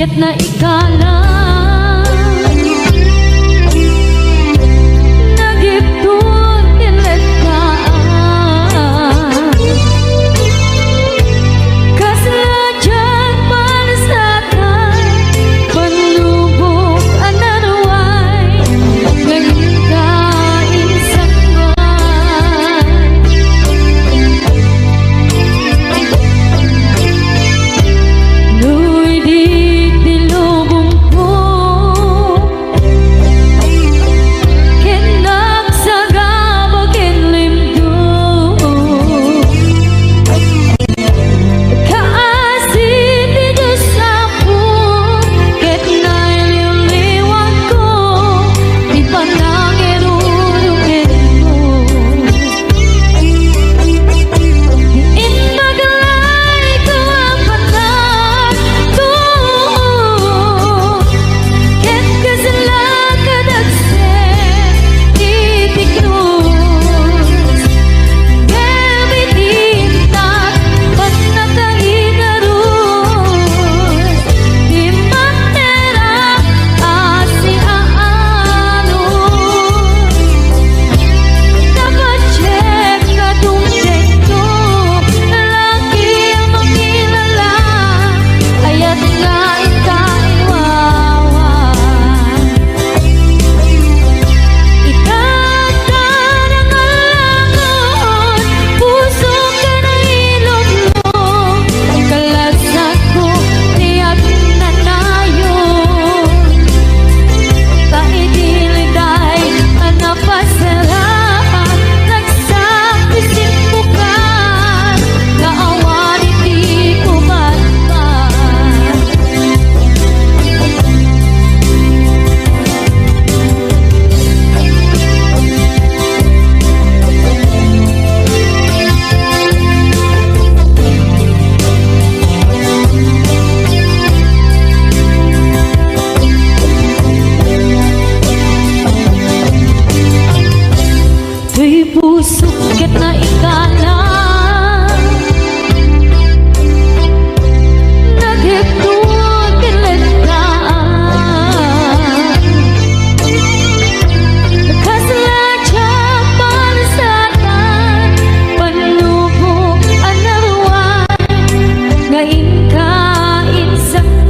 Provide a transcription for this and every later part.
Ket na ikala nagipun tinlekaan kasajan palasatan panubok anaruay nagkain sangwan nuy di pusok ket na ikala nagipun tinlekaan kasajan palasatan panubok anaruay ngaingkain sangban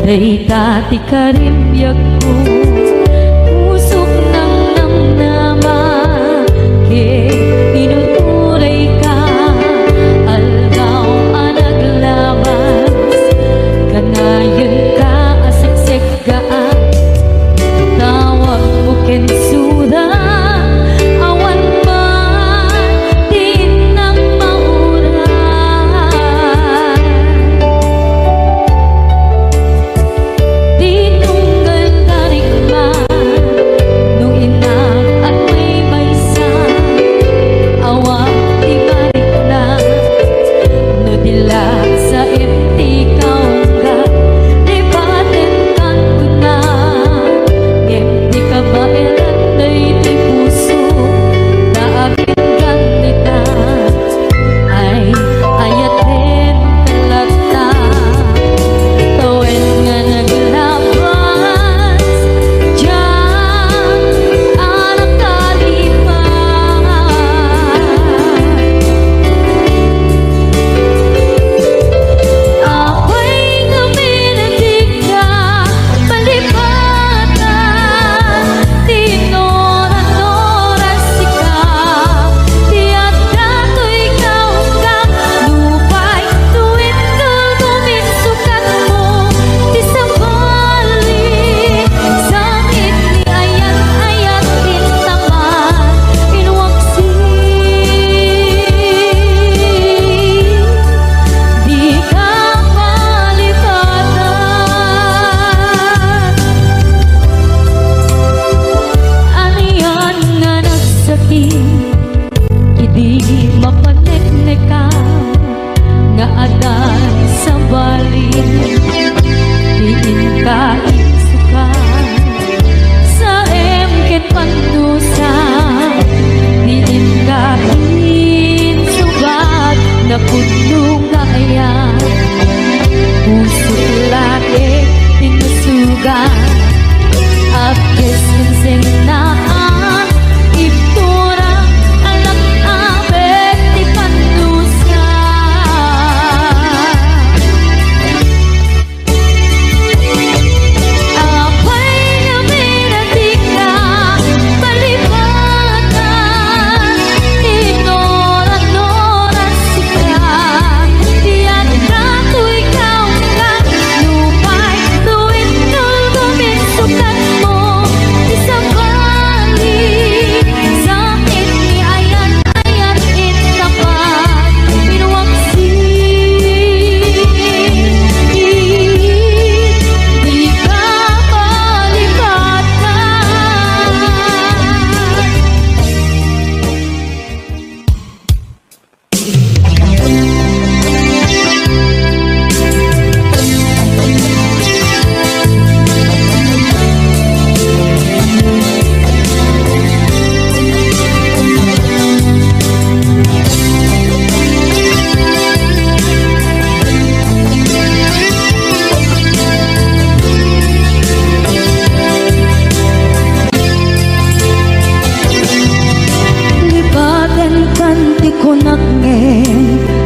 Day dati karimbyag ko pusok ng namnama kay tinuturay ka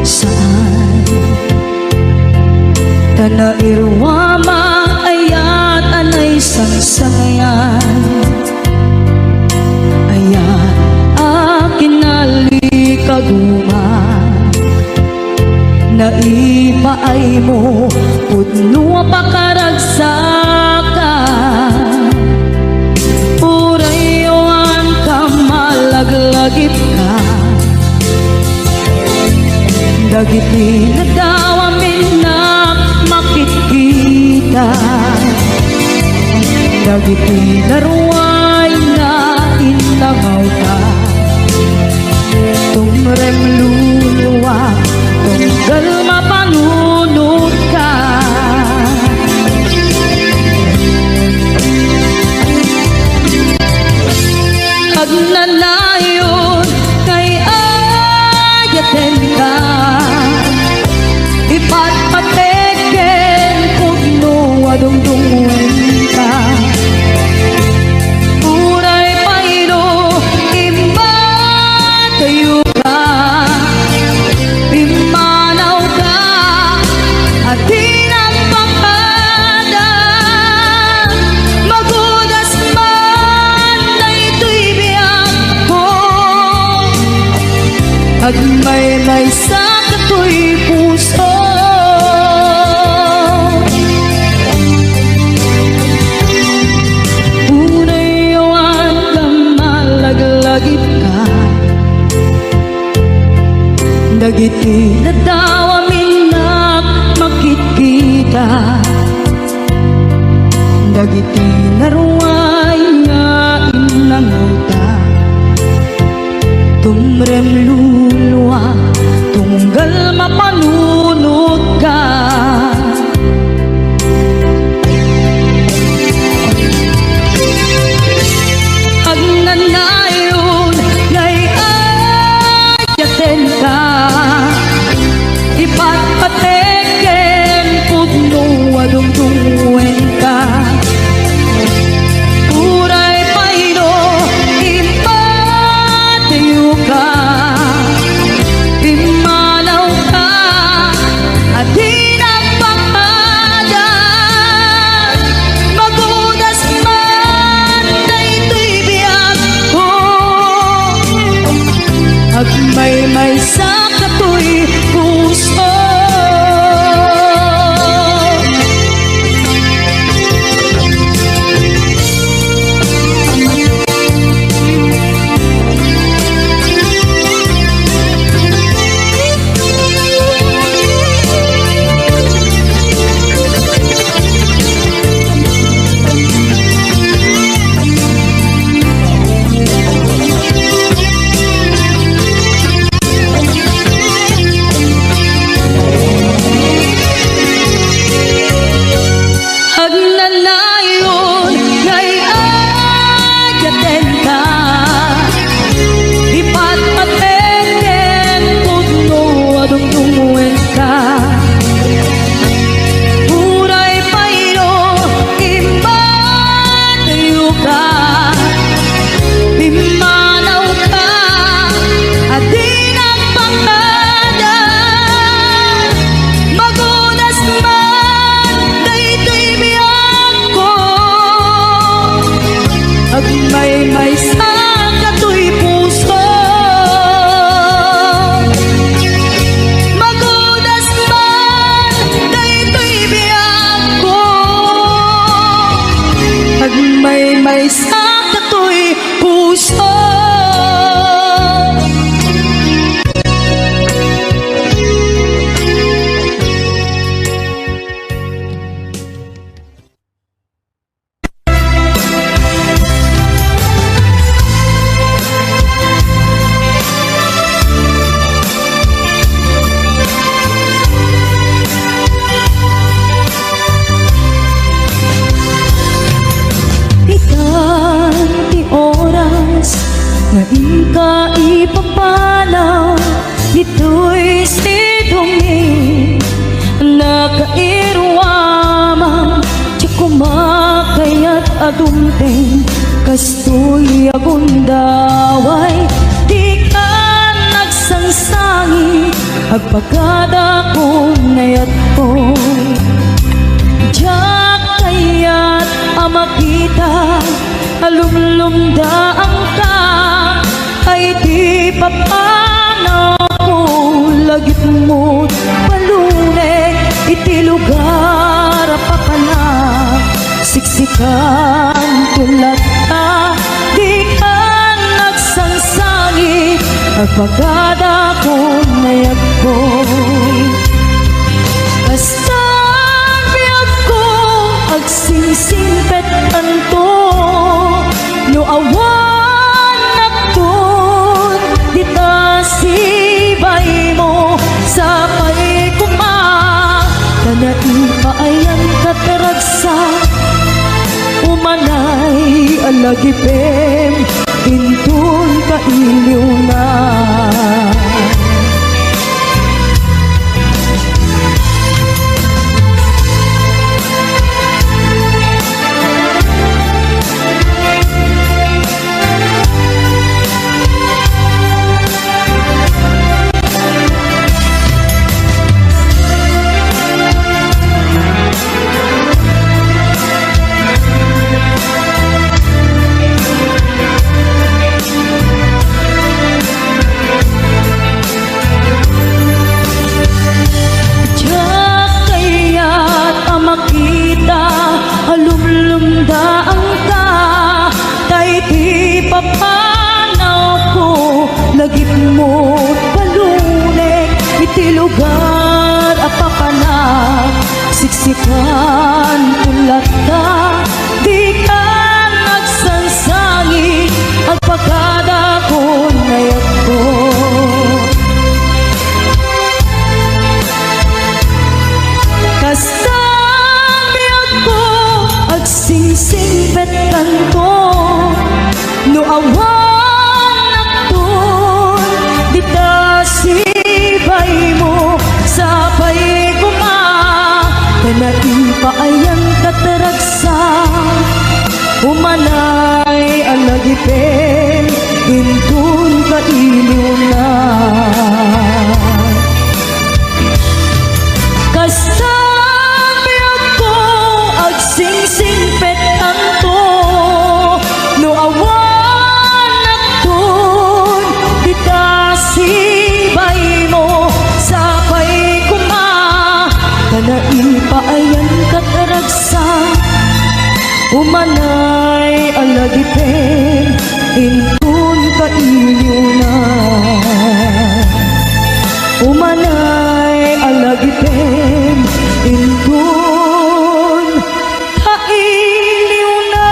saan tanairwama ayat anay sangsayan ayat akin nalikaguman naipaay mo pudno pakaragsakan urayon ka malaglagip ka dagiti nagdawamin na makikita dagiti naruay na inangaw ka tumrem luluwa tunggal mapanunod ka agnanayon kay ayaten ka ipatpateken pugno adungdungwen ka uray payro imba tayo ka imanaw ka at tinagpakada magudas man na ito'y biyak ko agmay-may sa kato'y puso unayawan ka malaglagip ka dagiti nadawamin na makikita dagiti naruay nga inanguta tumrem luluwa tunggal mapanunod ka agnanayon ngay ayaten ka ipatpateken pugno adungdungwen ka uray payro impatayo ka imanaw ka at tinagpakada magudas man na ito'y biyak ko agmay-may sa kato'y puso agnanayon ngay ayaten ka ipatpateken pugno adungdungwen ka uray payro imbatayo ka imanaw ka at tinagpakada magudas man na ito'y biyak ko agmay-may sa kato'y puso magudas man na ito'y biyak ko agmay-may sa kato'y puso na ika ipapalaw ito'y sidongin nakairwamang di kumakayat adumteng kastoy agundaway di ka nagsangsangi agpagada ko ngayat ko. Diyak kaya't amakita, alumlumda ang ka, ay di papanaw ko, lagit mo't palune, iti lugar papana, siksikan tulad ka, di ka nagsansangit, agpagada ko ngayat ko. Basta biyag ko, agsingsingpet tanto, no awan nakton, di ta sibay mo, sapay kuma, kanaipayan kataragsa, umanay alagipem, intun kailiw na. Papanaw ko, lagip mo't palunek, iti lugar apapanak, siksikan ulat ka, di ka nagsansangi, agpagada ko ngayat ko. Kasabiyag ko, agsingsingpet kanto, no awan nakton, di ta sibay mo, sapay kuma, kanaipayan kataragsa, umanay alagipin, intun kailiw na. Kasabiyag ko, agsingsingpet tanto, no awan nakton, di ta sibay mo, sapay kuma, kanaipayan kataragsa, umanay alagipin, intun kailiw na. Umanay alagipin, intun kailiw na.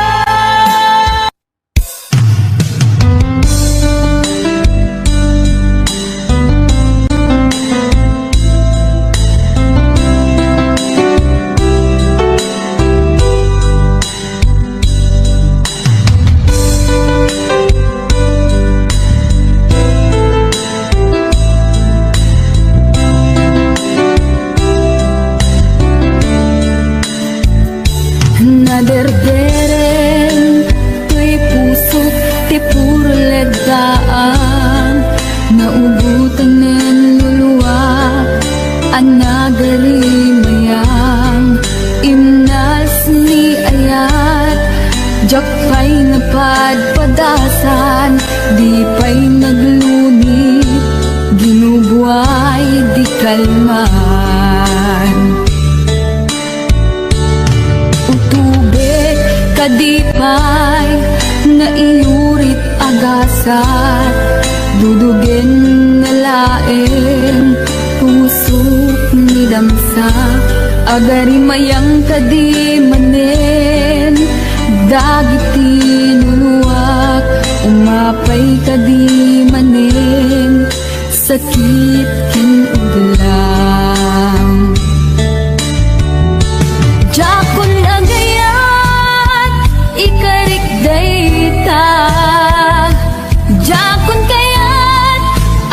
Naderderen, tuy pusot, ti puro ledaan, naubutan ng luluwa, anagari mayang, imnals ni ayat, jak pa'y napadpadasan, di pa'y naglunit, ginubuhay di kalman. Kadipay na iurit agasat, dudugin na laeng pusok ni damsa, agari mayang kadimanen, dagiti nunuak, umapay kadimanen, sakit kinuglang. Jakon agayat, ikarik dayta, jakon kayat,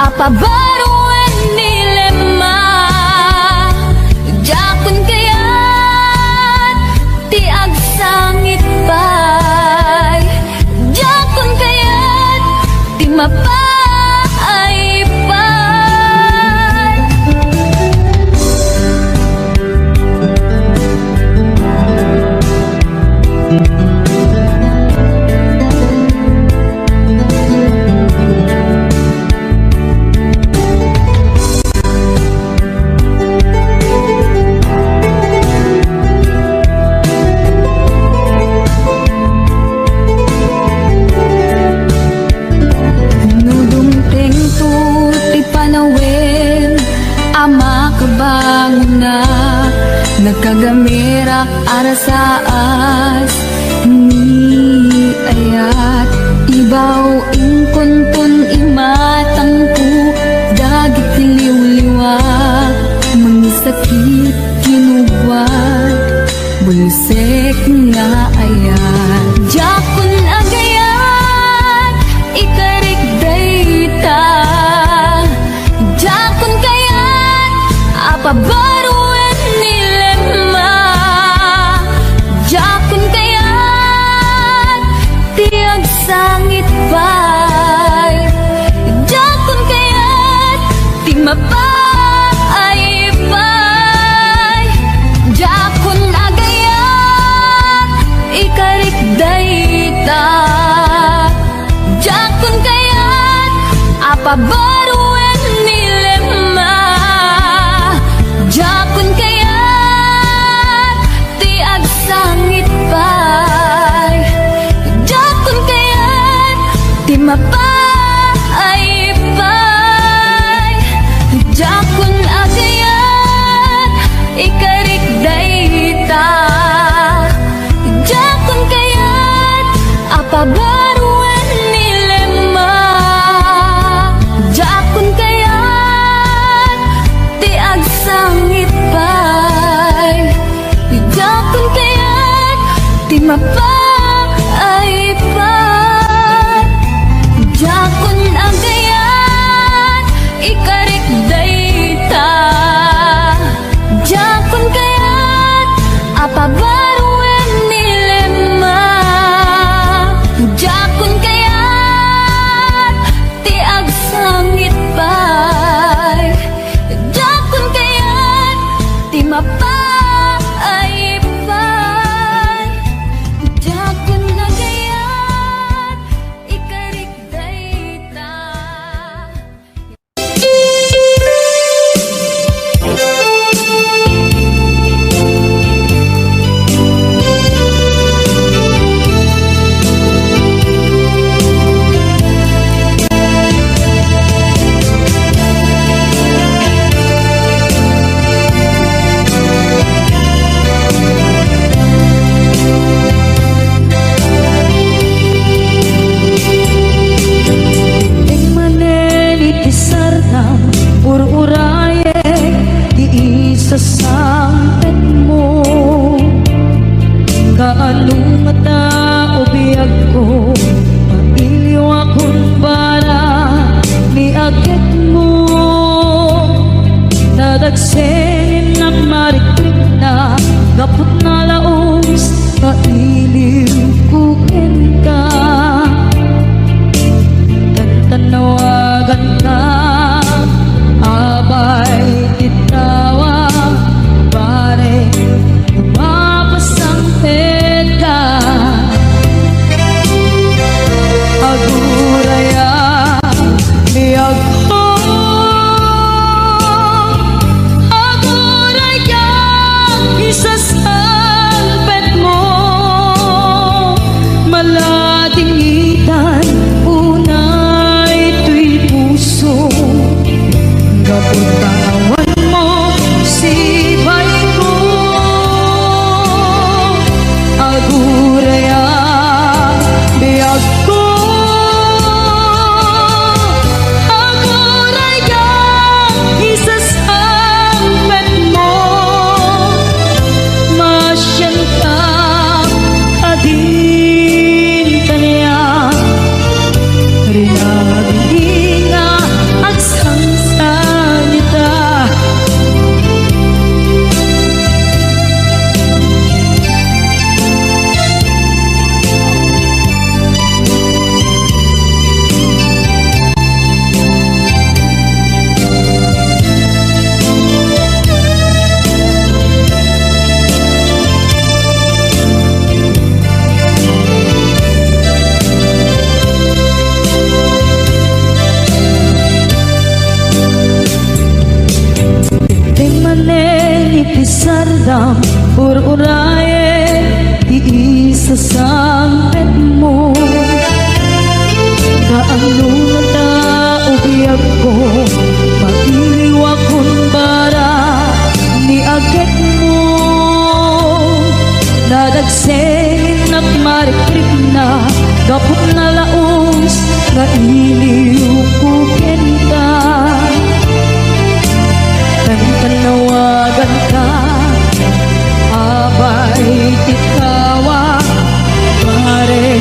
apabaruan nilema, jakon kayat, ti agsangit pay, jakon kayat, ti mapay pay, muna nagkagamera arasaas ni ayat ibaw ingkonton imatangku dagit liw-liwa mangisakit kinuwag bulsek nga ayat jakon agayat ikarik dayta jakon kayat apabaruan nilema jakon kayat tiag sangit bay jakon kayat ti mapay bay jakon agayat ikarik dayta jakon kayat apabaruan nilema jakon kayat ti agsangit bay jakon kayat ti mapay bay jakon agayat ikarik dayta jakon kayat apabaruan nilema jakon kayat ti agsangit bay jakon kayat ti mapay bay jakon agayat ikarik dayta jakon kayat apabaruan nilema jakon kayat ti agsangit bay jakon kayat ti mapay bay jakon agayat ikarik dayta. Tingmanen iti sardam ururaye di isa sampet mo kaano nga tao biyag ko mailiw akong para ni agit mo nadagsenin ng mariklik na gapot na laos kailiw kukin ka tanawagan ka abay titawa pare umapasang ka aguraya niyag ko aguraya isa salpet mo maladingitan unay tuy puso kapuntawan mo si bay ko aguraya biyag ko aguraya isasampet mo masyan ka adin kanya rinabing nga agsang salita sardam ururaye di isa sampet mo kaano nga tao biyag ko magiliw akong bara ni Gapot na laos nga iliw kuken ka, tanawagan ka, abay tikawa, pare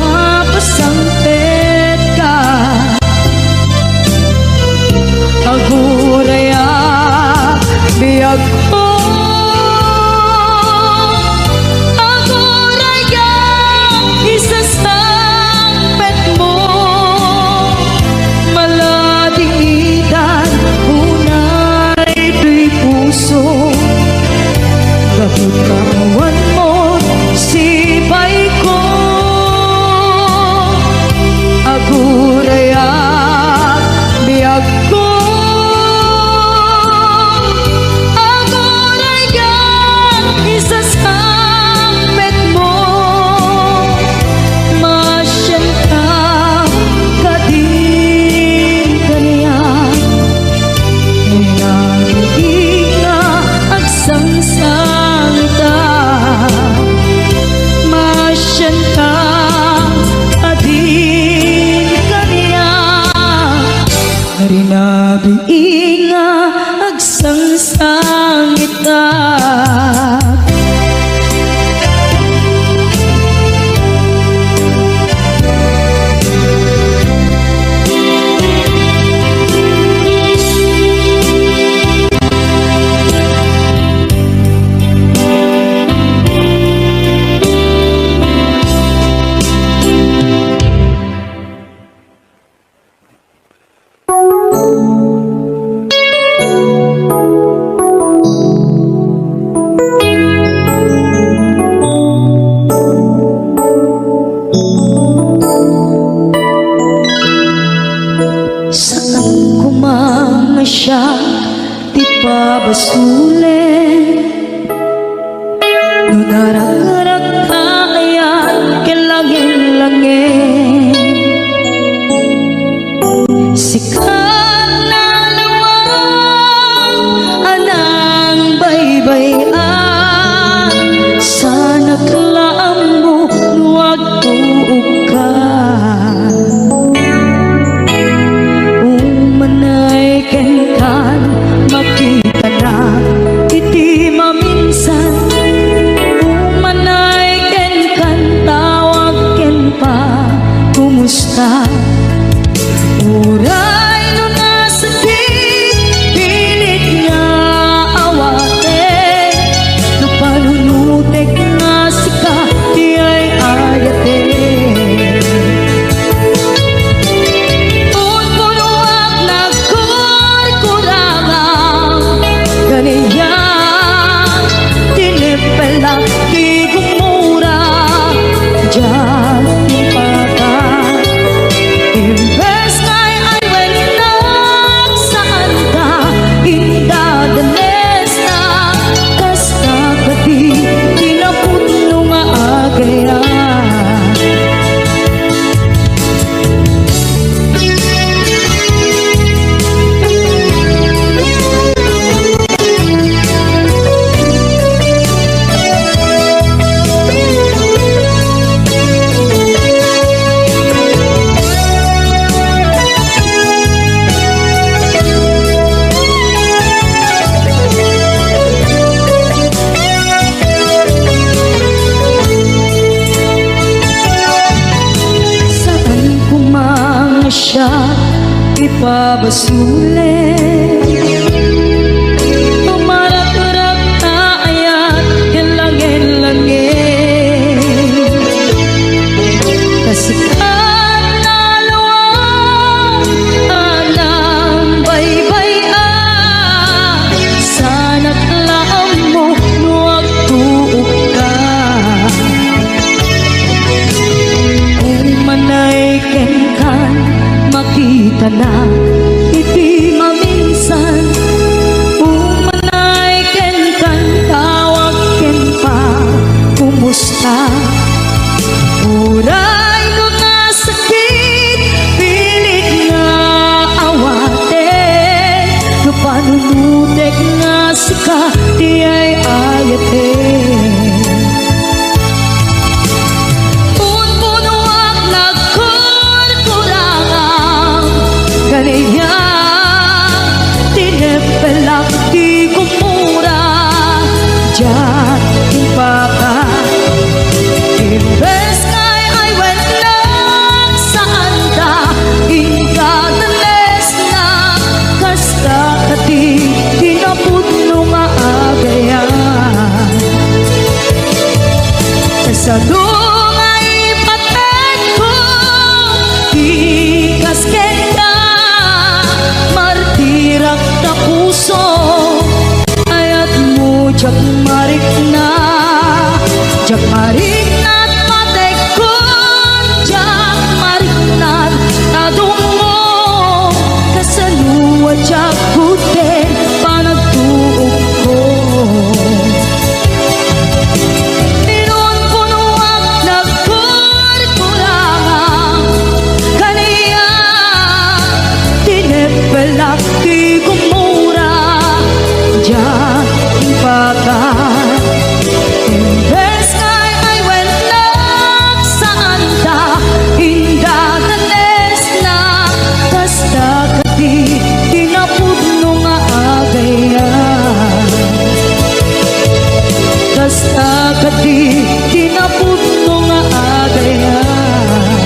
mapasangpet ka. Aguraya biyag ko, aguraya isasangpet mo, maladitan unay tuy puso, kaputawan mo sibay ko. Aguraya biyag ko, aguraya isasangpet mo, masyenta kadin kaniya, inang agsangsangta, masyenta kadin kaniya, rinabi nga agsangsangita. Saan kumanga siya di pabasulin, nunarang-arang kaayan kilangin-langin, sikat na lawang anang baybayan, sana kalaan mo huwag tuog ka. Umanay ken kan makita na iti maminsan, umanay ken kan tawag ken pa kumusta. Uray no nasakit pilit nga awate, no panunutek nga sika di ay ayate. Unpunuak nagkurkurangang ganiya, tinipela di gumura diyan tipata. Imbes ngay ay wenak saan ka indadanes na, kasta kati tinaputno nga agaya. Saan kumanga siya ipabasulit, tumarak-tarak na ayan kilangin-langin, kasikat na lawang anang baybayan, sana't laam mo huwag tuog ka. Umanay ken kan makita na iti maminsan, umanay ken kan tawag ken pa kumusta. Uray no nasakit pilit nga awate, no panunutek nga sika di ay ayate. Unpunuak di ko mura. Diyan baka imbes kay ay went lang saan ka ingkadanes na kasta kati tinapudno nga agayan. Kasadong ay patag ko di kaskenda martirak na puso ayat mo jak marik na at patay ko jak marik na tadungo kasaluwa jak kuten panagtuog ko. Minun puno ang nagkurkurangang kaniya tinepelak di kumura diyan baka imbes kay ay went lang saan ta indaganes na kasta kati tinapudno nga agayan. Kasta kati tinapudno nga agayan.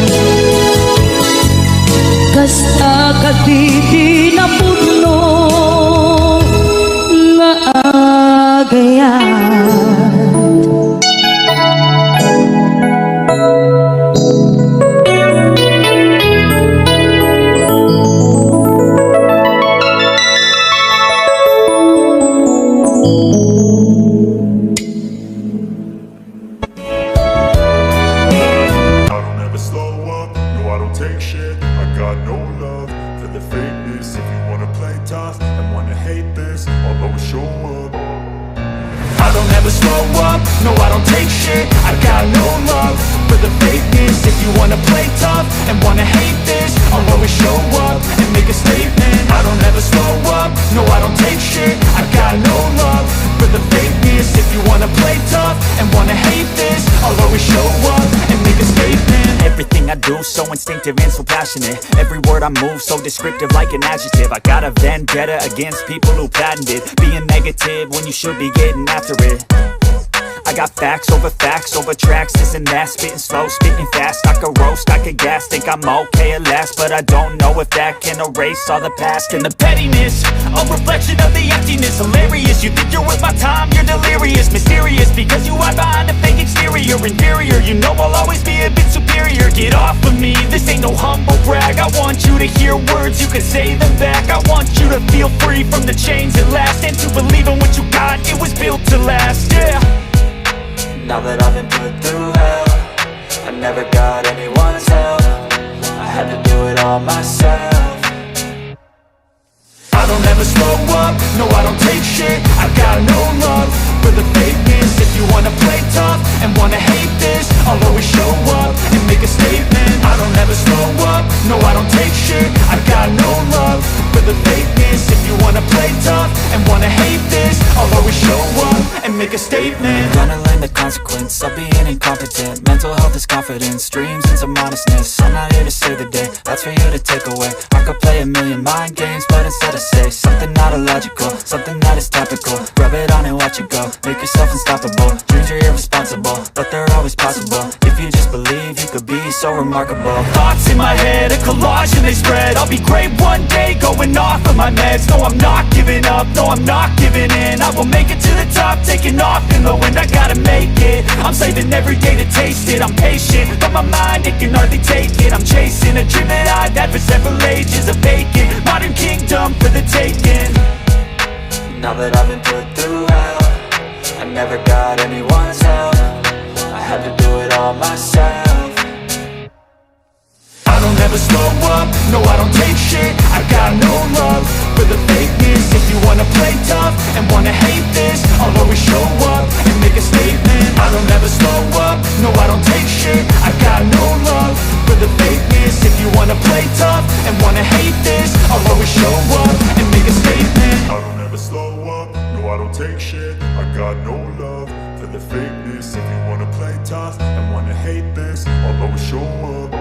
Kasta kati tinapudno nga agayan. I don't ever slow up, no I don't take shit. I got no love for the fakeness. If you wanna play tough and wanna hate this, I'll always show up. I don't ever slow up, no I don't take shit. I got no love for the fakeness. If you wanna play tough and wanna hate this, I'll always show up and make a statement. I don't ever slow up, no I don't take shit. I got no love for the fakeness. If you wanna play tough and wanna hate this, I'll always show up and make a statement. Everything I do so instinctive and so passionate. Every word I move so descriptive like an adjective. I got a vendetta against people who patented being negative when you should be getting after it. I got facts over tracks, this and that. Spitting slow, spitting fast. I could roast, I could gas. Think I'm okay at last, but I don't know if that can erase all the past. And the pettiness, a reflection of the emptiness. Hilarious, you think you're worth my time, you're delirious. Mysterious, because you hide behind a fake exterior. Inferior, you know I'll always be a bit superior. Get off of me, this ain't no humble brag. I want you to hear words, you can say them back. I want you to feel free from the chains at last, and to believe in what you got, it was built to last, yeah. Now that I've been put through hell, I never got anyone's help. I had to do it all myself. I don't ever slow up, no I don't take shit. I got no love for the fakeness. If you wanna play tough and wanna hate this, I'll always show up and make a statement. I don't ever slow up, no I don't take shit. I got no love for the fakeness. If you wanna play tough and wanna hate this, I'll always show up and make a statement. Gonna learn the consequence of being incompetent. Mental health is confidence, dreams and some modestness. I'm not here to save the day, that's for you to take away. I could play a million mind games, but instead I say something not illogical, something that is topical. Rub it on and watch it go, make yourself unstoppable. Dreams are irresponsible, but they're always possible. If you just believe, you could be so remarkable. Thoughts in my head, a collage and they spread. I'll be great one day, going off of my meds. No, I'm not giving up, no, I'm not giving in. I will make it to the top, taking off in the wind. I gotta make it, I'm saving every day to taste it. I'm patient, but my mind, it can hardly take it. I'm chasing a dream that I've had for several ages. A vacant, modern kingdom for the taking. Now that I've been put through hell, I never got anyone's help. I had to do it all myself. I don't ever slow up, no I don't take shit. I got no love for the fakeness. If you wanna play tough and wanna hate this, I'll always show up and make a statement. I don't ever slow up, no I don't take shit. I got no love for the fakeness. If you wanna play tough and wanna hate this, I'll always show up and make a statement. I don't ever slow up, no I don't take shit. I got no love for the fakeness. If you wanna play tough and wanna hate this, I'll always show up.